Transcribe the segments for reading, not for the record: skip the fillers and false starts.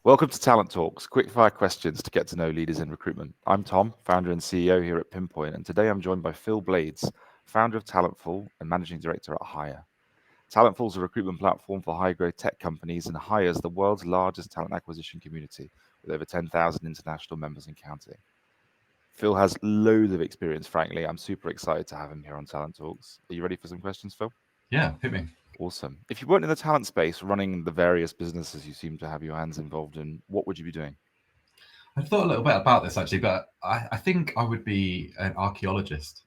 Welcome to Talent Talks, quick-fire questions to get to know leaders in recruitment. I'm Tom, founder and CEO here at Pinpoint, and today I'm joined by Phil Blaydes, founder of Talentful and managing director at HIGHER. Talentful is a recruitment platform for high-growth tech companies and HIGHER is the world's largest talent acquisition community with over 10,000 international members and counting. Phil has loads of experience, frankly. I'm super excited to have him here on Talent Talks. Are you ready for some questions, Phil? Yeah, hit me. Awesome. If you weren't in the talent space running the various businesses you seem to have your hands involved in, what would you be doing? I thought a little bit about this actually, but I think I would be an archaeologist,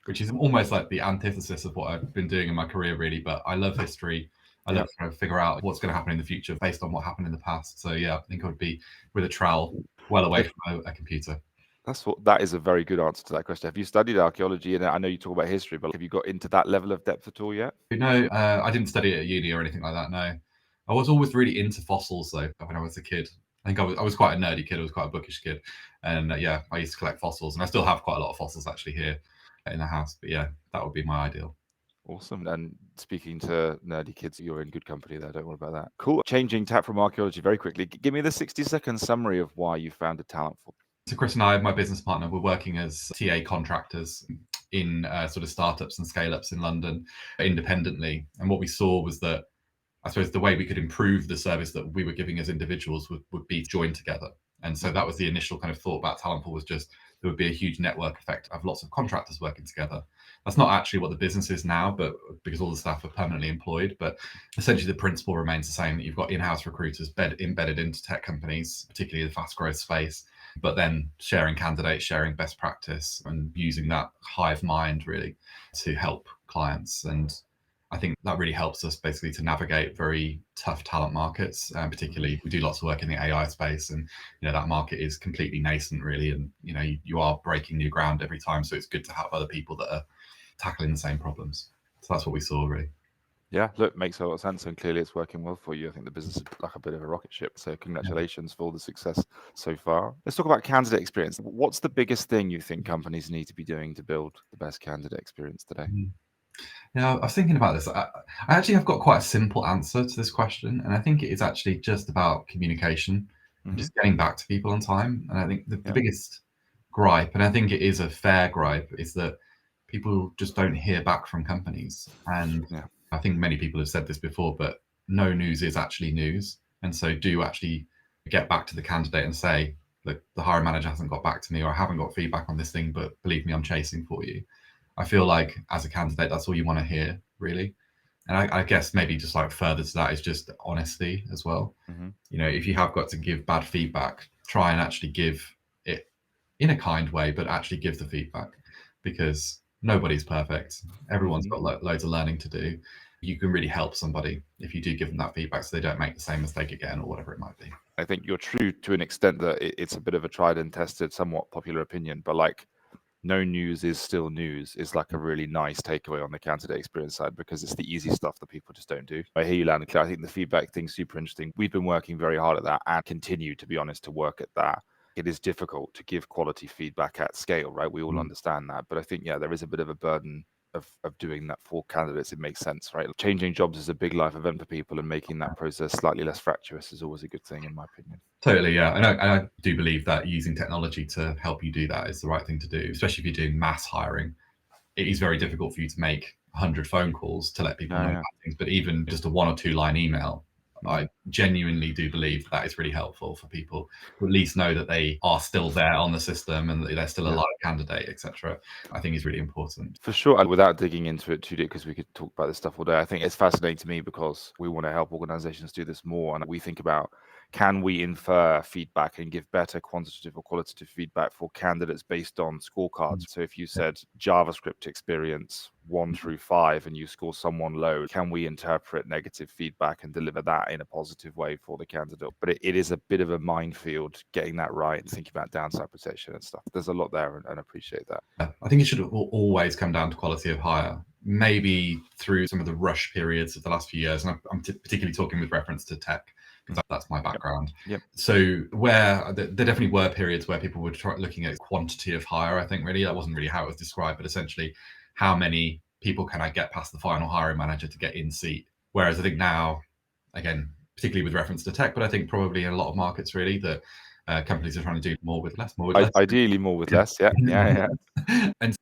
which is almost like the antithesis of what I've been doing in my career, really. But I love history. I love trying to figure out what's going to happen in the future based on what happened in the past. So yeah, I think I would be with a trowel well away from a computer. That is a very good answer to that question. Have you studied archaeology? And I know you talk about history, but have you got into that level of depth at all yet? No, I didn't study it at uni or anything like that. No, I was always really into fossils though. When I was a kid, I think I was quite a nerdy kid. I was quite a bookish kid, and yeah, I used to collect fossils, and I still have quite a lot of fossils actually here in the house. But yeah, that would be my ideal. Awesome. And speaking to nerdy kids, you're in good company there. Don't worry about that. Cool. Changing tack from archaeology very quickly. Give me the 60-second summary of why you founded Talentful. So Chris and I, my business partner, we're working as TA contractors in sort of startups and scale-ups in London independently. And what we saw was that, I suppose, the way we could improve the service that we were giving as individuals would be joined together. And so that was the initial kind of thought about Talentful, was just there would be a huge network effect of lots of contractors working together. That's not actually what the business is now, but because all the staff are permanently employed. But essentially the principle remains the same, that you've got in-house recruiters embedded into tech companies, particularly the fast growth space, but then sharing candidates, sharing best practice, and using that hive mind really to help clients. And I think that really helps us basically to navigate very tough talent markets. Particularly, we do lots of work in the AI space, and that market is completely nascent, really. And you are breaking new ground every time, so it's good to have other people that are tackling the same problems. So that's what we saw, really. Yeah, look, makes a lot of sense, and clearly it's working well for you. I think the business is like a bit of a rocket ship, so congratulations for all the success so far. Let's talk about candidate experience. What's the biggest thing you think companies need to be doing to build the best candidate experience today? I was thinking about this. I actually have got quite a simple answer to this question, and I think it is actually just about communication, and just getting back to people on time. And I think the biggest gripe, and I think it is a fair gripe, is that people just don't hear back from companies. And I think many people have said this before, but no news is actually news. And so do actually get back to the candidate and say, look, the hiring manager hasn't got back to me, or I haven't got feedback on this thing, but believe me, I'm chasing for you. I feel like as a candidate, that's all you want to hear, really. And I guess maybe just like further to that is just honesty as well. If you have got to give bad feedback, try and actually give it in a kind way, but actually give the feedback, because nobody's perfect. Everyone's got loads of learning to do. You can really help somebody if you do give them that feedback, so they don't make the same mistake again, or whatever it might be. I think you're true to an extent that it's a bit of a tried and tested, somewhat popular opinion, but like, no news is still news is like a really nice takeaway on the candidate experience side, because it's the easy stuff that people just don't do. I hear you loud and clear. I think the feedback thing's super interesting. We've been working very hard at that and continue, to be honest, to work at that. It is difficult to give quality feedback at scale, right? We all understand that. But I think, there is a bit of a burden of doing that for candidates. It makes sense, right? Changing jobs is a big life event for people, and making that process slightly less fractious is always a good thing, in my opinion. Totally, yeah. And I do believe that using technology to help you do that is the right thing to do, especially if you're doing mass hiring. It is very difficult for you to make 100 phone calls to let people know about things, but even just a 1 or 2 line email, I genuinely do believe that is really helpful for people to at least know that they are still there on the system and that they're still a live candidate, etc. I think is really important. For sure. And without digging into it too deep, because we could talk about this stuff all day, I think it's fascinating to me because we want to help organizations do this more. And we think about, can we infer feedback and give better quantitative or qualitative feedback for candidates based on scorecards? So if you said JavaScript experience 1 through 5 and you score someone low, can we interpret negative feedback and deliver that in a positive way for the candidate? But it is a bit of a minefield getting that right and thinking about downside protection and stuff. There's a lot there, and appreciate that. I think it should always come down to quality of hire. Maybe through some of the rush periods of the last few years, and I'm particularly talking with reference to tech, because that's my background. So where there definitely were periods where people were looking at quantity of hire, I think really that wasn't really how it was described, but essentially how many people can I get past the final hiring manager to get in seat. Whereas I think now, again, particularly with reference to tech, but I think probably in a lot of markets really that companies are trying to do more with less, more with less. Ideally, more with less. Yeah.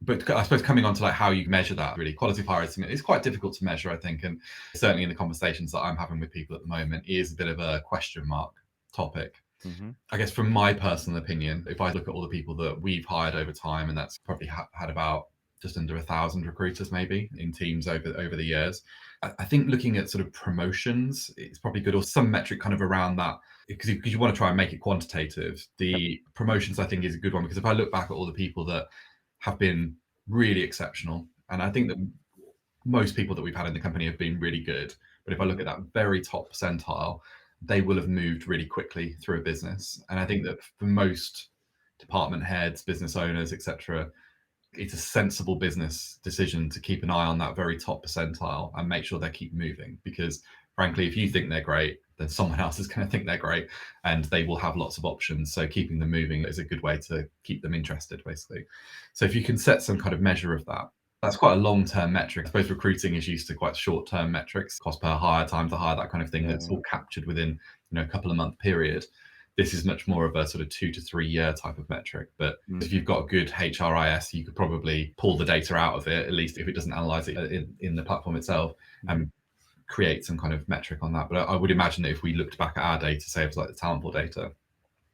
But I suppose coming on to like how you measure that, really, quality of hire is quite difficult to measure, I think, and certainly in the conversations that I'm having with people at the moment is a bit of a question mark topic. Mm-hmm. I guess from my personal opinion, if I look at all the people that we've hired over time, and that's probably had about just under 1,000 recruiters maybe in teams over the years, I think looking at sort of promotions, it's probably good, or some metric kind of around that, because you want to try and make it quantitative. The promotions, I think, is a good one, because if I look back at all the people that have been really exceptional, and I think that most people that we've had in the company have been really good, but if I look at that very top percentile, they will have moved really quickly through a business. And I think that for most department heads, business owners, etc., it's a sensible business decision to keep an eye on that very top percentile and make sure they keep moving, because frankly, if you think they're great, then someone else is going to think they're great, and they will have lots of options. So keeping them moving is a good way to keep them interested, basically. So if you can set some kind of measure of that, that's quite a long-term metric. I suppose recruiting is used to quite short-term metrics, cost per hire, time to hire, that kind of thing. That's all captured within a couple of month period. This is much more of a sort of 2 to 3 year type of metric. But if you've got a good HRIS, you could probably pull the data out of it, at least if it doesn't analyze it in the platform itself, and create some kind of metric on that. But I would imagine that if we looked back at our data, say it was like the Talentful data,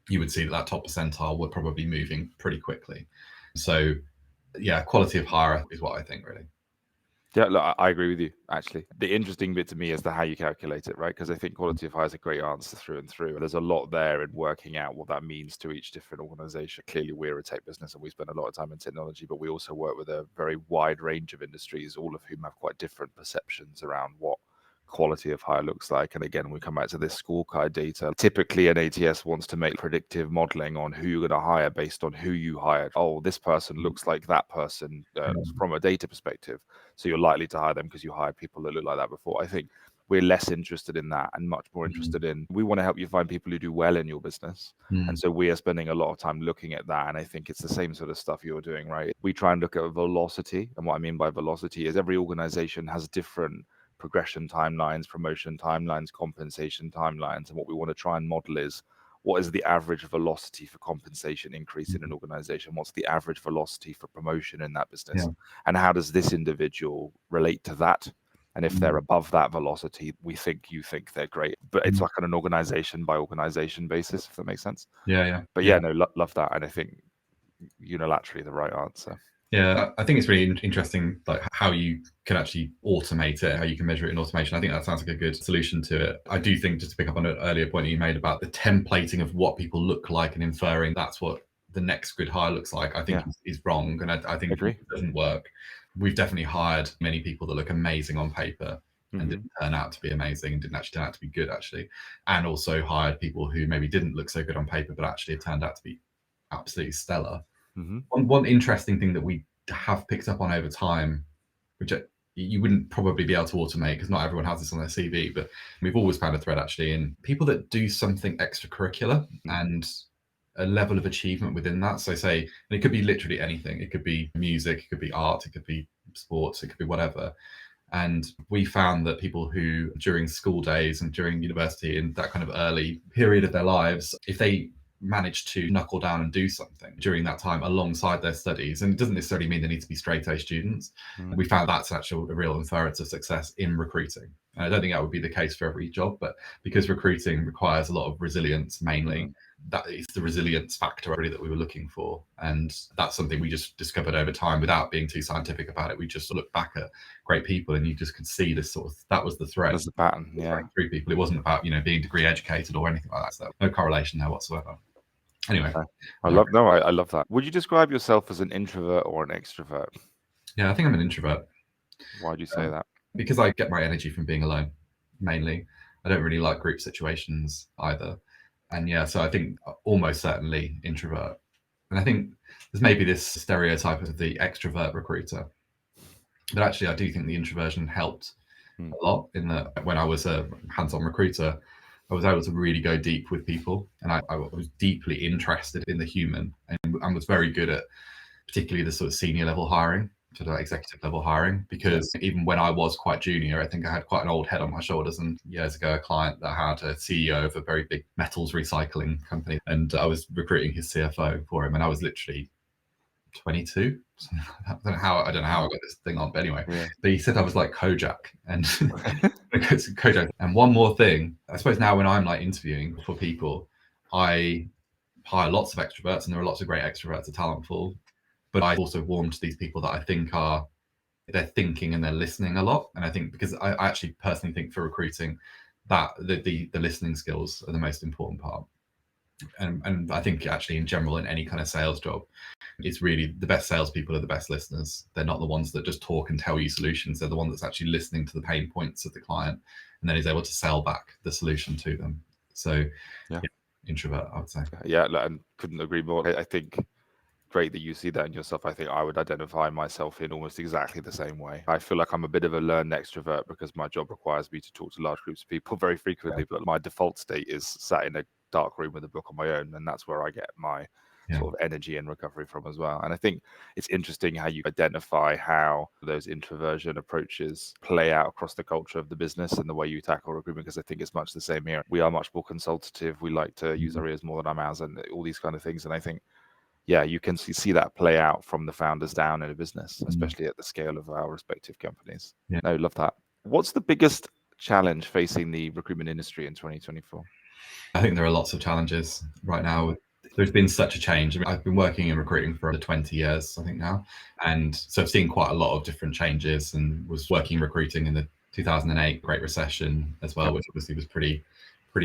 you would see that top percentile were probably moving pretty quickly. So yeah, quality of hire is what I think, really. Yeah, look, I agree with you, actually. The interesting bit to me is how you calculate it, right? Because I think quality of hire is a great answer through and through. There's a lot there in working out what that means to each different organization. Clearly, we're a tech business and we spend a lot of time in technology, but we also work with a very wide range of industries, all of whom have quite different perceptions around what quality of hire looks like. And again, we come back to this scorecard data. Typically, an ATS wants to make predictive modeling on who you're going to hire based on who you hired. Oh, this person looks like that person from a data perspective. So you're likely to hire them because you hired people that look like that before. I think we're less interested in that and much more interested in, we want to help you find people who do well in your business. And so we are spending a lot of time looking at that. And I think it's the same sort of stuff you're doing, right? We try and look at velocity. And what I mean by velocity is every organization has different progression timelines, promotion timelines, compensation timelines. And what we want to try and model is, what is the average velocity for compensation increase in an organization? What's the average velocity for promotion in that business? And how does this individual relate to that? And if they're above that velocity, you think they're great. But it's like on an organization by organization basis, if that makes sense. But love that. And I think unilaterally the right answer. Yeah, I think it's really interesting, like how you can actually automate it, how you can measure it in automation. I think that sounds like a good solution to it. I do think, just to pick up on an earlier point that you made about the templating of what people look like and inferring that's what the next good hire looks like, I think is wrong. And I think it doesn't work. We've definitely hired many people that look amazing on paper and didn't turn out to be amazing, and didn't actually turn out to be good, actually. And also hired people who maybe didn't look so good on paper, but actually it turned out to be absolutely stellar. One interesting thing that we have picked up on over time, which you wouldn't probably be able to automate because not everyone has this on their CV, but we've always found a thread actually in people that do something extracurricular and a level of achievement within that. So say, and it could be literally anything. It could be music, it could be art, it could be sports, it could be whatever. And we found that people who during school days and during university and that kind of early period of their lives, if they manage to knuckle down and do something during that time alongside their studies, and it doesn't necessarily mean they need to be straight A students, we found that's actually a real inference of success in recruiting. And I don't think that would be the case for every job, but because recruiting requires a lot of resilience mainly, that is the resilience factor really that we were looking for. And that's something we just discovered over time without being too scientific about it. We just looked back at great people and you just could see this sort of, that was the thread. That's the pattern, Through people. It wasn't about, being degree educated or anything like that. So no correlation there whatsoever. Anyway. I love that. Would you describe yourself as an introvert or an extrovert? Yeah, I think I'm an introvert. Why do you say that? Because I get my energy from being alone, mainly. I don't really like group situations either. And so I think almost certainly introvert. And I think there's maybe this stereotype of the extrovert recruiter. But actually, I do think the introversion helped a lot in that when I was a hands-on recruiter, I was able to really go deep with people. And I was deeply interested in the human and was very good at particularly the sort of senior level hiring. sort of executive level hiring, because even when I was quite junior, I think I had quite an old head on my shoulders. And years ago, a client that had a CEO of a very big metals recycling company, and I was recruiting his CFO for him, and I was literally 22. I don't know how I got this thing on, but anyway, but he said I was like Kojak, and Kojak. And one more thing, I suppose now when I'm like interviewing for people, I hire lots of extroverts, and there are lots of great extroverts at Talentful, but I also warm to these people that I think they're thinking and they're listening a lot. And I think, because I actually personally think for recruiting that the listening skills are the most important part. And I think actually in general in any kind of sales job, it's really the best salespeople are the best listeners. They're not the ones that just talk and tell you solutions. They're the one that's actually listening to the pain points of the client and then is able to sell back the solution to them. So yeah, introvert, I would say. Yeah, and couldn't agree more. I think great that you see that in yourself. I think I would identify myself in almost exactly the same way. I feel like I'm a bit of a learned extrovert because my job requires me to talk to large groups of people very frequently, but my default state is sat in a dark room with a book on my own, and that's where I get my sort of energy and recovery from as well. And I think it's interesting how you identify how those introversion approaches play out across the culture of the business and the way you tackle recruitment, because I think it's much the same here. We are much more consultative. We like to use our ears more than our mouths and all these kind of things. And I think you can see that play out from the founders down in a business, especially at the scale of our respective companies. No, love that. What's the biggest challenge facing the recruitment industry in 2024? I think there are lots of challenges right now. There's been such a change. I mean, I've been working in recruiting for over 20 years, I think now. And so I've seen quite a lot of different changes, and was working recruiting in the 2008 Great Recession as well, which obviously was pretty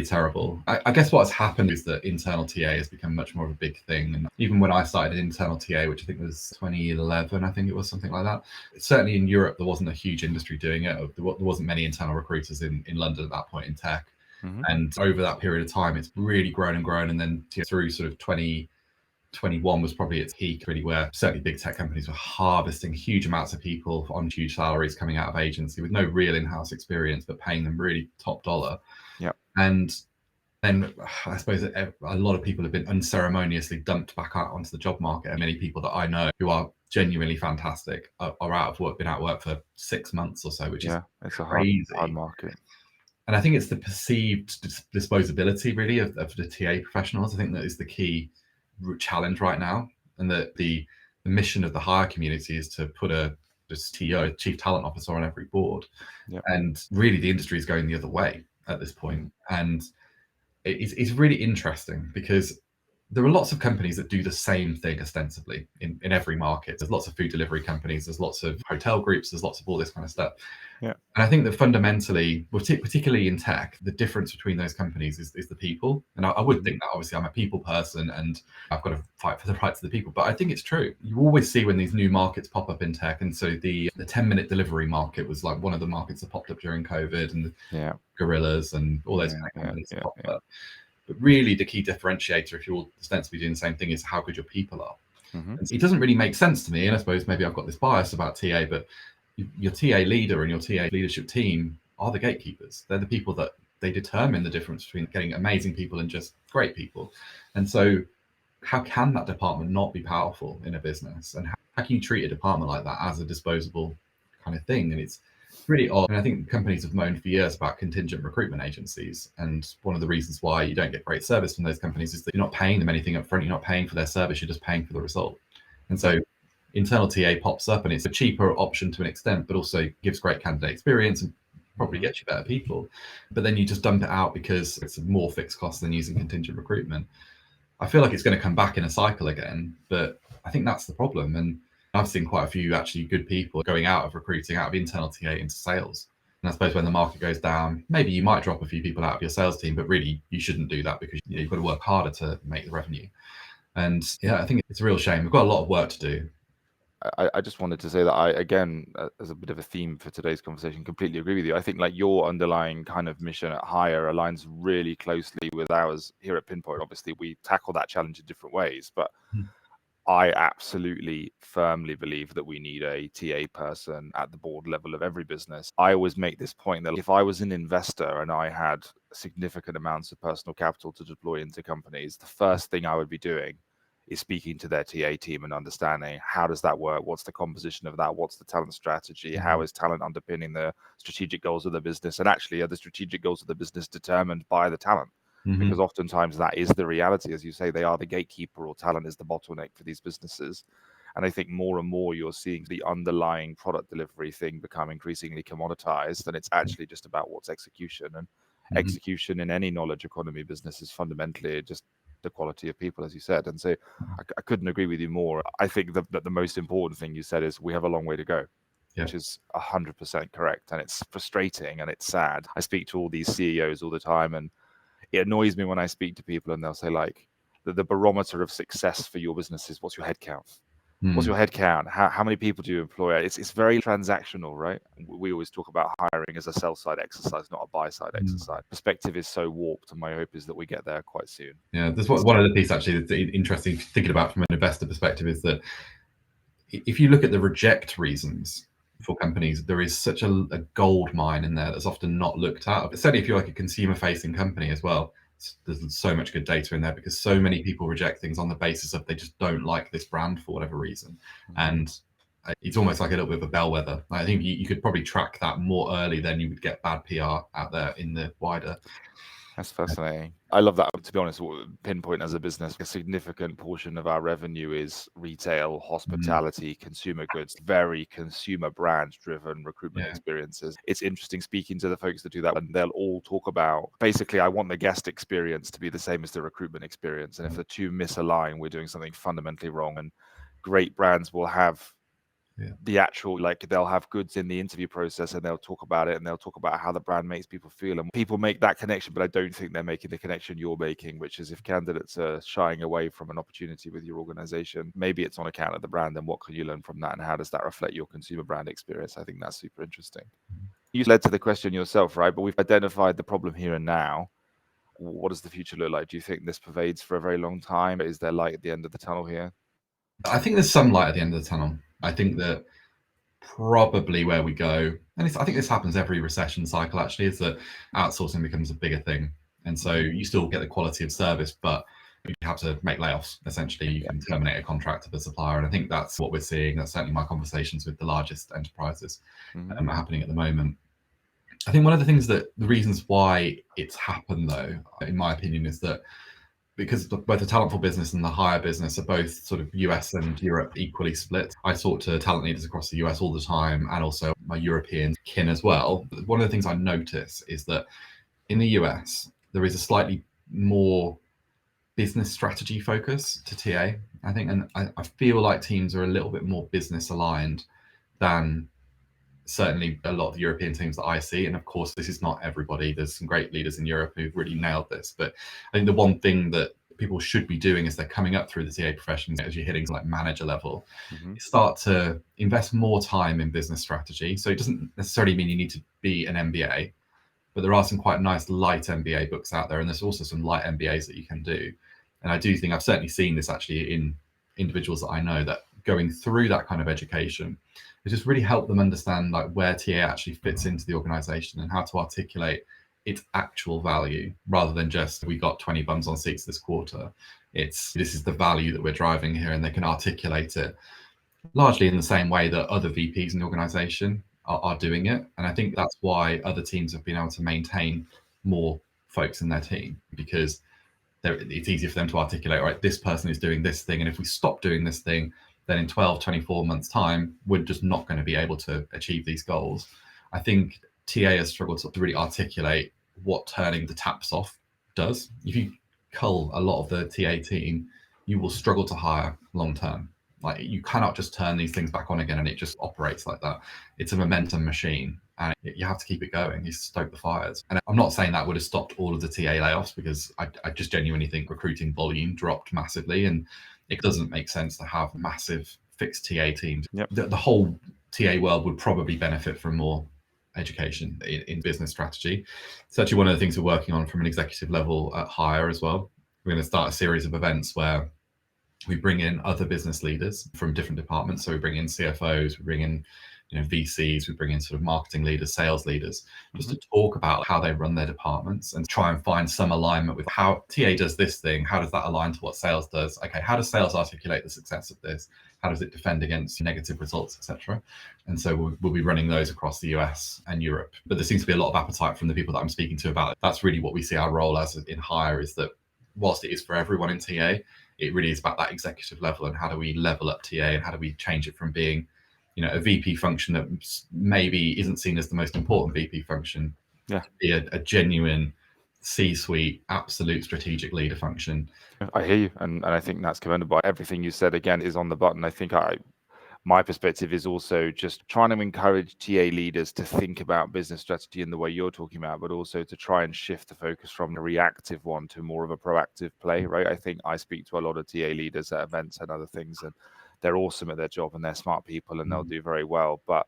terrible. I guess what's happened is that internal TA has become much more of a big thing. And even when I started internal TA, which I think was 2011, I think it was something like that. Certainly in Europe, there wasn't a huge industry doing it. There wasn't many internal recruiters in London at that point in tech. And over that period of time, it's really grown and grown. And then through sort of 2021 was probably its peak, really, where certainly big tech companies were harvesting huge amounts of people on huge salaries coming out of agency with no real in-house experience, but paying them really top dollar. And then I suppose a lot of people have been unceremoniously dumped back out onto the job market. And many people that I know who are genuinely fantastic are out of work, been out of work for 6 months or so, which is it's crazy. A hard market. And I think it's the perceived disposability, really, of the TA professionals. I think that is the key challenge right now. And that the mission of the hire community is to put a TO, chief talent officer, on every board. And really the industry is going the other way at this point. And it's really interesting because there are lots of companies that do the same thing ostensibly in every market. There's lots of food delivery companies, there's lots of hotel groups, there's lots of all this kind of stuff. And I think that fundamentally, particularly in tech, the difference between those companies is the people. And I would think that obviously I'm a people person and I've got to fight for the rights of the people. But I think it's true. You always see when these new markets pop up in tech. And so the 10-minute delivery market was like one of the markets that popped up during COVID, and the Gorillas and all those kind of companies that popped up. But really the key differentiator, if you're ostensibly doing the same thing, is how good your people are. It doesn't really make sense to me. And I suppose maybe I've got this bias about TA, but your TA leader and your TA leadership team are the gatekeepers. They're the people that they determine the difference between getting amazing people and just great people. And so how can that department not be powerful in a business? And how can you treat a department like that as a disposable kind of thing? And it's really odd. And I think companies have moaned for years about contingent recruitment agencies. And one of the reasons why you don't get great service from those companies is that you're not paying them anything up front. You're not paying for their service. You're just paying for the result. And so internal TA pops up, and it's a cheaper option to an extent, but also gives great candidate experience and probably gets you better people. But then you just dump it out because it's more fixed cost than using contingent recruitment. I feel like it's going to come back in a cycle again, but I think that's the problem. And I've seen quite a few actually good people going out of recruiting, out of internal TA into sales. And I suppose when the market goes down, maybe you might drop a few people out of your sales team, but really you shouldn't do that because you've got to work harder to make the revenue. And I think it's a real shame. We've got a lot of work to do. I just wanted to say that I, again, as a bit of a theme for today's conversation, completely agree with you. I think like your underlying kind of mission at Higher aligns really closely with ours here at Pinpoint. Obviously, we tackle that challenge in different ways, but I absolutely firmly believe that we need a TA person at the board level of every business. I always make this point that if I was an investor and I had significant amounts of personal capital to deploy into companies, the first thing I would be doing is speaking to their TA team and understanding how does that work, what's the composition of that, what's the talent strategy, how is talent underpinning the strategic goals of the business, and actually are the strategic goals of the business determined by the talent? Because oftentimes that is the reality. As you say, they are the gatekeeper, or talent is the bottleneck for these businesses. And I think more and more you're seeing the underlying product delivery thing become increasingly commoditized, and it's actually just about what's execution. And execution in any knowledge economy business is fundamentally just the quality of people, as you said. And so I couldn't agree with you more. I think that the most important thing you said is we have a long way to go, which is 100% correct. And it's frustrating and it's sad. I speak to all these CEOs all the time, and it annoys me when I speak to people and they'll say, like, the barometer of success for your business is what's your head count? What's your head count? How many people do you employ? It's very transactional, right? We always talk about hiring as a sell-side exercise, not a buy-side exercise. Perspective is so warped, and my hope is that we get there quite soon. Yeah, there's one other piece actually that's interesting thinking about from an investor perspective is that if you look at the reject reasons for companies, there is such a gold mine in there that's often not looked at. Certainly if you're like a consumer-facing company as well, there's so much good data in there because so many people reject things on the basis of they just don't like this brand for whatever reason. And it's almost like a little bit of a bellwether. I think you could probably track that more early than you would get bad PR out there in the wider. That's fascinating. I love that. To be honest, Pinpoint as a business, a significant portion of our revenue is retail, hospitality, consumer goods, very consumer brand driven recruitment experiences. It's interesting speaking to the folks that do that, and they'll all talk about, basically, I want the guest experience to be the same as the recruitment experience. And if the two misalign, we're doing something fundamentally wrong. And great brands will have the actual, like, they'll have goods in the interview process and they'll talk about it and they'll talk about how the brand makes people feel, and people make that connection, but I don't think they're making the connection you're making, which is if candidates are shying away from an opportunity with your organization, maybe it's on account of the brand, and what can you learn from that, and how does that reflect your consumer brand experience? I think that's super interesting. You led to the question yourself, right? But we've identified the problem here and now. What does the future look like? Do you think this pervades for a very long time? Is there light at the end of the tunnel here? I think there's some light at the end of the tunnel. I think that probably where we go, and I think this happens every recession cycle actually, is that outsourcing becomes a bigger thing. And so you still get the quality of service, but you have to make layoffs. Essentially, you can terminate a contract of a supplier. And I think that's what we're seeing. That's certainly my conversations with the largest enterprises are happening at the moment. I think one of the reasons why it's happened, though, in my opinion, is that because both the Talentful business and the Higher business are both sort of US and Europe equally split. I talk to talent leaders across the US all the time, and also my European kin as well. One of the things I notice is that in the US, there is a slightly more business strategy focus to TA, I think, and I feel like teams are a little bit more business aligned than certainly a lot of the European teams that I see. And of course, this is not everybody. There's some great leaders in Europe who've really nailed this. But I think the one thing that people should be doing as they're coming up through the TA profession, as you're hitting like manager level, is start to invest more time in business strategy. So it doesn't necessarily mean you need to be an MBA, but there are some quite nice light MBA books out there. And there's also some light MBAs that you can do. And I do think I've certainly seen this actually in individuals that I know, that going through that kind of education, it just really helped them understand like where TA actually fits into the organization and how to articulate its actual value, rather than just we got 20 bums on seats this quarter. This is the value that we're driving here, and they can articulate it largely in the same way that other VPs in the organization are doing it. And I think that's why other teams have been able to maintain more folks in their team, because it's easier for them to articulate, all right, this person is doing this thing, and if we stop doing this thing, then in 12, 24 months time, we're just not going to be able to achieve these goals. I think TA has struggled to really articulate what turning the taps off does. If you cull a lot of the TA team, you will struggle to hire long term. Like, you cannot just turn these things back on again and it just operates like that. It's a momentum machine, and you have to keep it going. You stoke the fires. And I'm not saying that would have stopped all of the TA layoffs, because I just genuinely think recruiting volume dropped massively, and it doesn't make sense to have massive fixed TA teams. The whole TA world would probably benefit from more education in business strategy. It's actually one of the things we're working on from an executive level at Higher as well. We're going to start a series of events where we bring in other business leaders from different departments. So we bring in CFOs, we bring in VCs, we bring in sort of marketing leaders, sales leaders, just to talk about how they run their departments and try and find some alignment with how TA does this thing. How does that align to what sales does? Okay, how does sales articulate the success of this? How does it defend against negative results, etc.? And so we'll be running those across the US and Europe. But there seems to be a lot of appetite from the people that I'm speaking to about it. That's really what we see our role as in Higher, is that whilst it is for everyone in TA, it really is about that executive level and how do we level up TA and how do we change it from being a VP function that maybe isn't seen as the most important VP function to be a genuine C-suite, absolute strategic leader function. I hear you, and I think that's commendable. Everything you said again is on the button. I think my perspective is also just trying to encourage TA leaders to think about business strategy in the way you're talking about, but also to try and shift the focus from a reactive one to more of a proactive play, right? I think I speak to a lot of TA leaders at events and other things, and they're awesome at their job and they're smart people and they'll do very well, but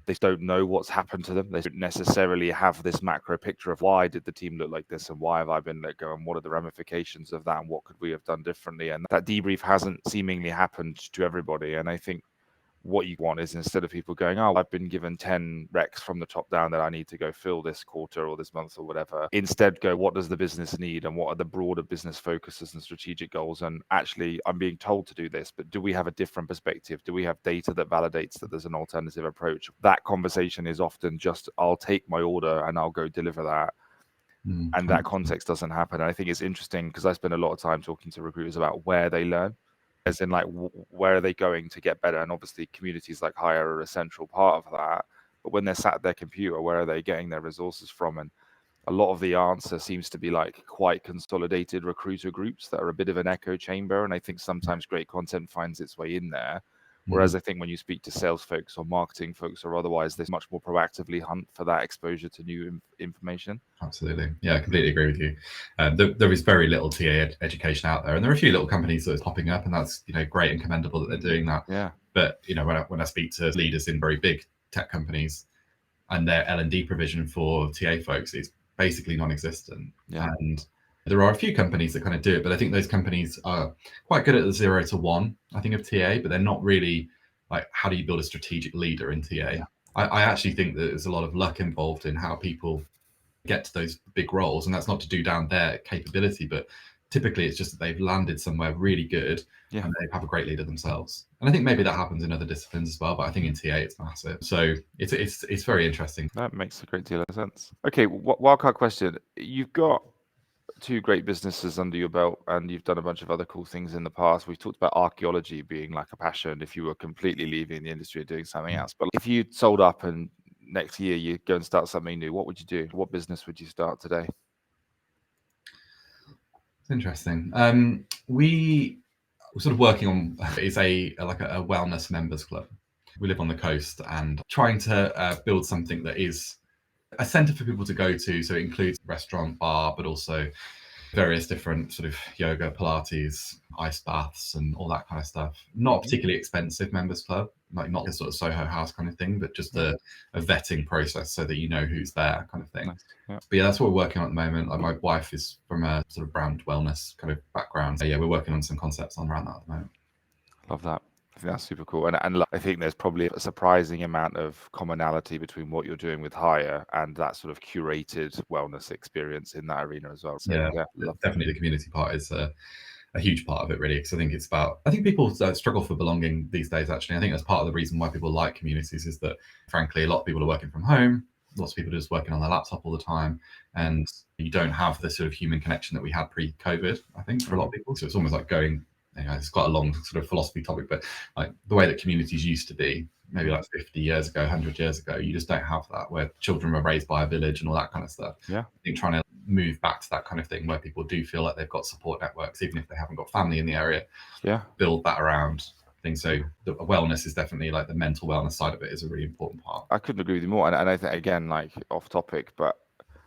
they don't know what's happened to them. They don't necessarily have this macro picture of why did the team look like this and why have I been let go and what are the ramifications of that and what could we have done differently. And that debrief hasn't seemingly happened to everybody. And I think what you want is, instead of people going, oh, I've been given 10 recs from the top down that I need to go fill this quarter or this month or whatever, instead go, what does the business need and what are the broader business focuses and strategic goals? And actually, I'm being told to do this, but do we have a different perspective? Do we have data that validates that there's an alternative approach? That conversation is often just, I'll take my order and I'll go deliver that. And that context doesn't happen. And I think it's interesting because I spend a lot of time talking to recruiters about where they learn, as in like where are they going to get better. And obviously communities like Higher are a central part of that, but when they're sat at their computer, where are they getting their resources from? And a lot of the answer seems to be like quite consolidated recruiter groups that are a bit of an echo chamber. And I think sometimes great content finds its way in there. Whereas I think when you speak to sales folks or marketing folks or otherwise, they much more proactively hunt for that exposure to new information. Absolutely. Yeah, I completely agree with you. There is very little TA education out there, and there are a few little companies that are popping up, and that's great and commendable that they're doing that. Yeah. But when I speak to leaders in very big tech companies, and their L&D provision for TA folks is basically non-existent. Yeah. And there are a few companies that kind of do it, but I think those companies are quite good at the 0 to 1, I think, of TA, but they're not really like, how do you build a strategic leader in TA? Yeah. I actually think that there's a lot of luck involved in how people get to those big roles, and that's not to do down their capability, but typically it's just that they've landed somewhere really good and they have a great leader themselves. And I think maybe that happens in other disciplines as well, but I think in TA it's massive. So it's very interesting. That makes a great deal of sense. Okay, wildcard question. You've got 2 great businesses under your belt and you've done a bunch of other cool things in the past. We've talked about archaeology being like a passion if you were completely leaving the industry and doing something else. But if you sold up and next year you go and start something new, what would you do? What business would you start today? It's interesting. We're sort of working on is a wellness members club. We live on the coast and trying to build something that is a centre for people to go to. So it includes restaurant, bar, but also various different sort of yoga, Pilates, ice baths, and all that kind of stuff. Not a particularly expensive members club, like not a sort of Soho House kind of thing, but just a vetting process so that you know who's there kind of thing. Nice. Yeah. But yeah, that's what we're working on at the moment. Like, my wife is from a sort of brand wellness kind of background. So yeah, we're working on some concepts around that at the moment. Love that. I think that's super cool. And I think there's probably a surprising amount of commonality between what you're doing with Higher and that sort of curated wellness experience in that arena as well. So, yeah, definitely the community part is a huge part of it, really, because I think people struggle for belonging these days, actually. I think that's part of the reason why people like communities is that, frankly, a lot of people are working from home. Lots of people are just working on their laptop all the time, and you don't have the sort of human connection that we had pre-COVID, I think, for a lot of people. So it's almost like going, it's quite a long sort of philosophy topic, but like the way that communities used to be, maybe like 50 years ago, 100 years ago, you just don't have that, where children were raised by a village and all that kind of stuff. Yeah. I think trying to move back to that kind of thing where people do feel like they've got support networks, even if they haven't got family in the area, build that around things. So the wellness is definitely, like, the mental wellness side of it is a really important part. I couldn't agree with you more. And I think, again, like off topic, but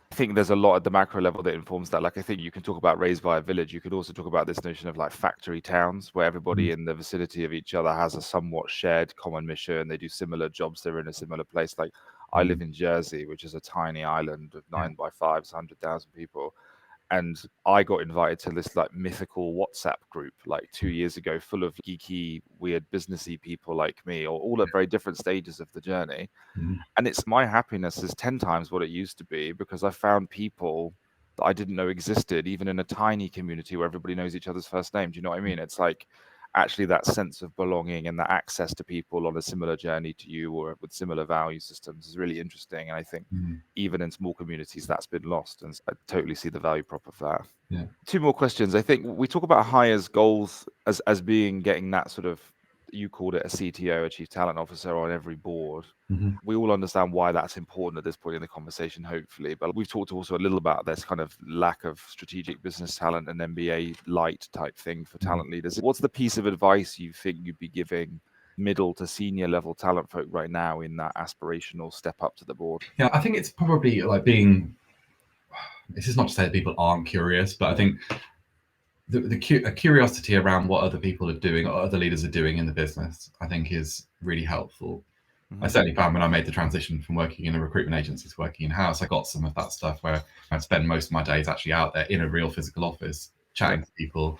I think there's a lot at the macro level that informs that. Like, I think you can talk about raised by a village. You could also talk about this notion of like factory towns, where everybody in the vicinity of each other has a somewhat shared common mission. They do similar jobs. They're in a similar place. Like, I live in Jersey, which is a tiny island of 9 by 5, 100,000 people. And I got invited to this like mythical WhatsApp group like 2 years ago, full of geeky, weird, businessy people like me, or all at very different stages of the journey. Mhm. And it's my happiness is 10 times what it used to be, because I found people that I didn't know existed, even in a tiny community where everybody knows each other's first name. Do you know what I mean? It's like actually that sense of belonging and that access to people on a similar journey to you or with similar value systems is really interesting. And I think Mhm. even in small communities, that's been lost. And I totally see the value prop of that. Yeah. Two more questions. I think we talk about hires goals as being getting that sort of, you called it a CTO, a chief talent officer, on every board. Mhm. We all understand why that's important at this point in the conversation, hopefully. But we've talked also a little about this kind of lack of strategic business talent and MBA light type thing for talent leaders. What's the piece of advice you think you'd be giving middle to senior level talent folk right now in that aspirational step up to the board? Yeah, I think it's probably like being. This is not to say that people aren't curious, but I think a curiosity around what other people are doing or other leaders are doing in the business, I think, is really helpful. I certainly found when I made the transition from working in a recruitment agency to working in house, I got some of that stuff where I'd spend most of my days actually out there in a real physical office, chatting to people,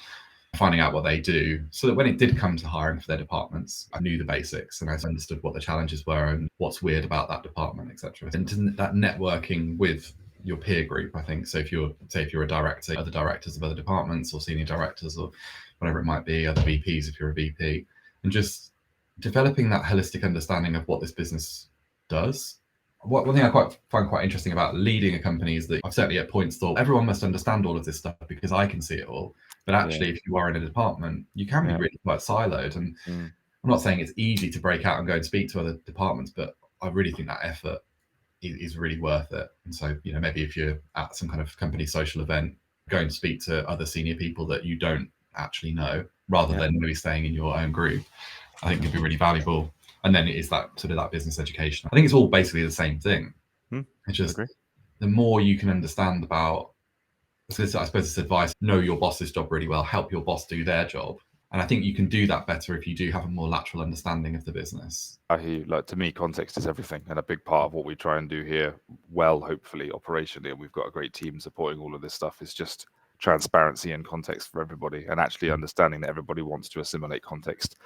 finding out what they do, so that when it did come to hiring for their departments, I knew the basics and I understood what the challenges were and what's weird about that department, etc. And that networking with your peer group, I think. So if you're a director, other directors of other departments or senior directors or whatever it might be, other VPs if you're a VP, and just developing that holistic understanding of what this business does. One thing I find quite interesting about leading a company is that I've certainly at points thought everyone must understand all of this stuff because I can see it all. But actually, if you are in a department, you can be really quite siloed. And I'm not saying it's easy to break out and go and speak to other departments, but I really think that effort is really worth it. And so, maybe if you're at some kind of company social event, go and speak to other senior people that you don't actually know, rather than maybe staying in your own group, I think could be really valuable. And then it is that sort of that business education. I think it's all basically the same thing. It's just the more you can understand about, so I suppose it's advice, know your boss's job really well, help your boss do their job. And I think you can do that better if you do have a more lateral understanding of the business. I hear you. Like, to me, context is everything, and a big part of what we try and do here, well, hopefully operationally, and we've got a great team supporting all of this stuff, is just transparency and context for everybody, and actually understanding that everybody wants to assimilate context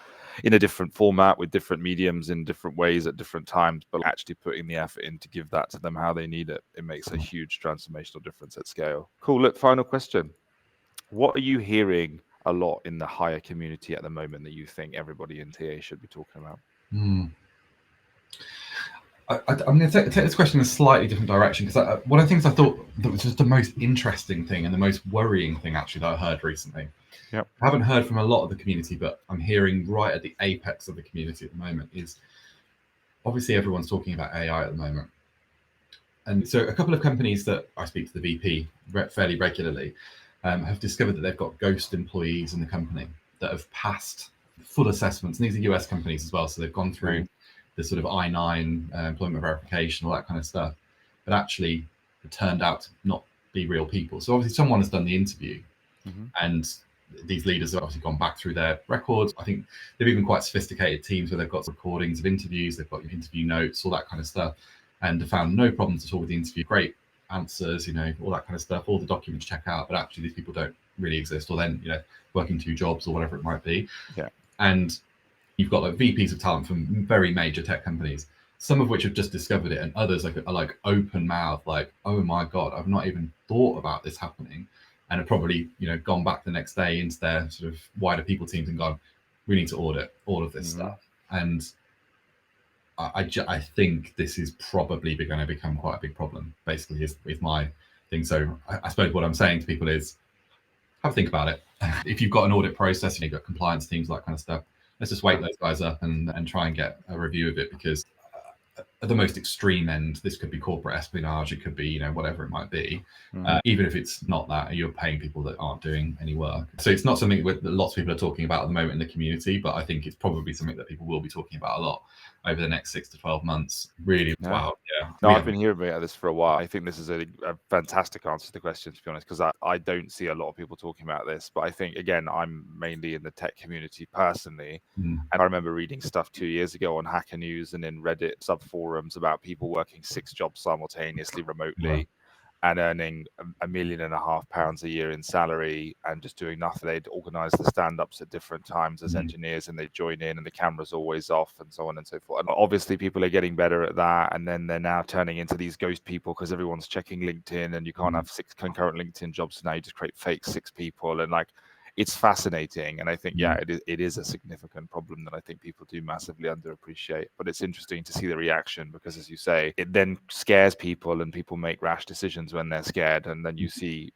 in a different format with different mediums in different ways at different times, but actually putting the effort in to give that to them how they need it. It makes a huge transformational difference at scale. Cool. Look, final question. What are you hearing a lot in the hire community at the moment that you think everybody in TA should be talking about? I'm going to take this question in a slightly different direction, because one of the things I thought that was just the most interesting thing and the most worrying thing actually that I heard recently. Yep. I haven't heard from a lot of the community, but I'm hearing right at the apex of the community at the moment is obviously everyone's talking about AI at the moment. And so a couple of companies that I speak to the VP fairly regularly have discovered that they've got ghost employees in the company that have passed full assessments. And these are US companies as well. So they've gone through the sort of I-9 employment verification, all that kind of stuff, but actually it turned out to not be real people. So obviously someone has done the interview, and these leaders have obviously gone back through their records. I think they've even quite sophisticated teams where they've got recordings of interviews, they've got interview notes, all that kind of stuff, and have found no problems at all with the interview. Great answers, all that kind of stuff, all the documents check out, but actually these people don't really exist, or then, working two jobs or whatever it might be. Yeah. And you've got like VPs of talent from very major tech companies, some of which have just discovered it, and others are like open mouth, like, oh my God, I've not even thought about this happening, and have probably, gone back the next day into their sort of wider people teams and gone, we need to audit all of this stuff. And I think this is probably going to become quite a big problem, basically, is my thing. So I suppose what I'm saying to people is, have a think about it. If you've got an audit process and you've got compliance teams, that kind of stuff, let's just wake those guys up and try and get a review of it, because at the most extreme end, this could be corporate espionage, it could be, whatever it might be. Even if it's not that, you're paying people that aren't doing any work. So it's not something that lots of people are talking about at the moment in the community, but I think it's probably something that people will be talking about a lot over the next 6 to 12 months. Really, wow. Yeah. No, I've been hearing about this for a while. I think this is a fantastic answer to the question, to be honest, because I don't see a lot of people talking about this. But I think, again, I'm mainly in the tech community personally. And I remember reading stuff 2 years ago on Hacker News and in Reddit sub forums about people working 6 jobs simultaneously remotely. and earning £1.5 million a year in salary and just doing nothing. They'd organise the stand-ups at different times as engineers, and they'd join in, and the camera's always off, and so on and so forth. And obviously people are getting better at that, and then they're now turning into these ghost people because everyone's checking LinkedIn, and you can't have 6 concurrent LinkedIn jobs, so now you just create fake 6 people, and like, it's fascinating. And I think, yeah, it is a significant problem that I think people do massively underappreciate. But it's interesting to see the reaction, because, as you say, it then scares people, and people make rash decisions when they're scared. And then you see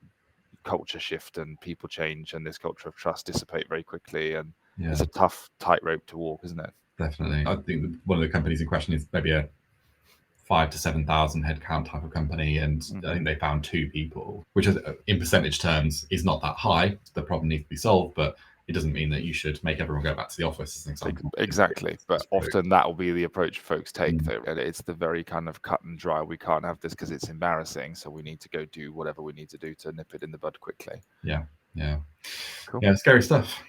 culture shift and people change, and this culture of trust dissipate very quickly. And it's a tough tightrope to walk, isn't it? Definitely. I think one of the companies in question is maybe a 5,000 to 7,000 headcount type of company, and I think they found 2 people, which is, in percentage terms, is not that high. The problem needs to be solved, but it doesn't mean that you should make everyone go back to the office, as an example. Exactly. But often that will be the approach folks take. It's the very kind of cut and dry. We can't have this because it's embarrassing, so we need to go do whatever we need to do to nip it in the bud quickly. Yeah. Cool. Yeah, scary stuff.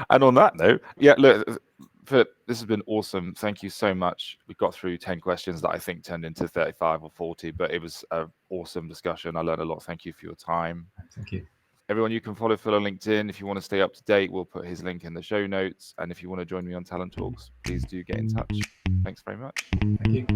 And on that note, yeah, look, Phillip, this has been awesome. Thank you so much. We got through 10 questions that I think turned into 35 or 40, but it was an awesome discussion. I learned a lot. Thank you for your time. Thank you. Everyone, you can follow Phil on LinkedIn. If you want to stay up to date, we'll put his link in the show notes. And if you want to join me on Talent Talks, please do get in touch. Thanks very much. Thank you.